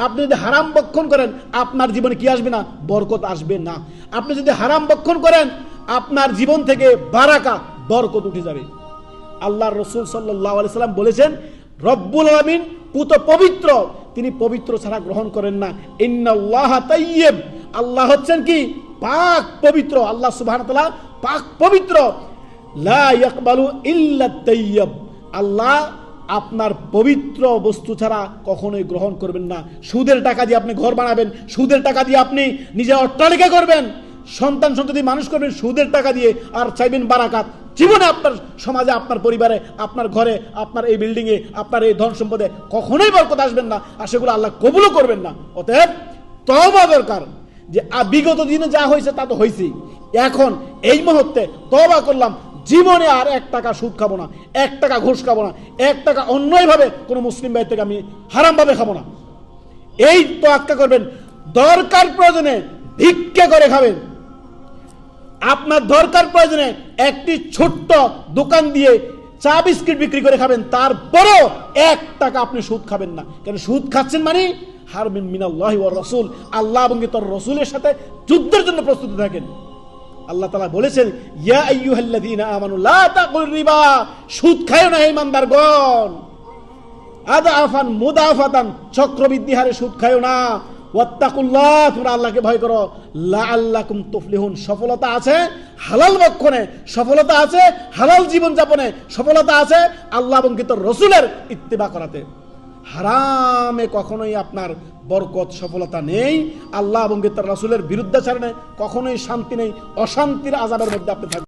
আপনি যদি হারাম ভক্ষণ করেন আপনার জীবনে কি আসবে না? বরকত আসবে না। আপনি যদি হারাম ভক্ষণ করেন আপনার জীবন থেকে বারাকা বরকত উঠে যাবে। আল্লাহর রাসূল সাল্লাল্লাহু আলাইহি সাল্লাম বলেছেন, রব্বুল আলামিন পুত পবিত্র, তিনি পবিত্র ছাড়া গ্রহণ করেন না। ইন্নাল্লাহা তাইয়্যিব, আল্লাহ হচ্ছেন কি? পাক পবিত্র। আল্লাহ সুবহানাহু ওয়া তাআলা পাক পবিত্র। লা ইয়াকবালু ইল্লা তাইয়্যিব, আল্লাহ আপনার পবিত্র বস্তু ছাড়া কখনোই গ্রহণ করবেন না। সুদের টাকা দিয়ে আপনি ঘর বানাবেন, সুদের টাকা দিয়ে আপনি নিজে অট্টালিকা করবেন, সন্তান সন্ততি মানুষ করবেন সুদের টাকা দিয়ে, আর চাইবেন বারাকাত। জীবনে আপনার সমাজে, আপনার পরিবারে, আপনার ঘরে, আপনার এই বিল্ডিংয়ে, আপনার এই ধন সম্পদে কখনোই বরকত আসবেন না, আর সেগুলো আল্লাহ কবুলও করবেন না। অতএব তওবা দরকার। যে বিগত দিনে যা হয়েছে তা তো হয়েছেই, এখন এই মুহূর্তে তওবা করলাম, জীবনে আর 1 টাকা সুদ খাবো না, 1 টাকা ঘুষ খাবো না, 1 টাকা অন্যায়ভাবে কোনো মুসলিম ভাই থেকে আমি হারামভাবে খাবো না। এই তো আটকা করবেন। দরকার প্রয়োজনে ভিক্ষা করে খাবেন। আপনার দরকার প্রয়োজনে একটি ছোট্ট দোকান দিয়ে চা বিস্কিট বিক্রি করে খাবেন, তারপরও 1 টাকা আপনি সুদ খাবেন না। কেন? সুদ খাচ্ছেন মানে হারবিন মিনাল্লাহি ওয়া রাসূল, আল্লাহ এবং তার রাসূলের সাথে যুদ্ধের জন্য প্রস্তুত থাকেন। আল্লাহ তাআলা বলেছেন, ইয়া আইয়ুহাল্লাযীনা আমানু লা তাকুল রিবা, সুদ খায়ও না হে ইমানদারগণ। আদাফান মুদাফাতান, চক্রবৃদ্ধি হারে সুদ খায়ও না। ওয়াত্তাকুল্লাহ, তোমরা আল্লাহকে ভয় করো। লাআল্লাকুম তুফলিহুন, সফলতা আছে হালাল ভক্ষণে, সফলতা আছে হালাল জীবন যাপনে, সফলতা আছে আল্লাহ এবং তার রাসূলের ইত্তিবা করাতে। হারামে কখনোই আপনার বরকত সফলতা নেই। আল্লাহ এবং তার রাসূলের বিরুদ্ধাচরণে কখনোই শান্তি নেই, অশান্তির আযাবের মধ্যে আপনি থাকবেন।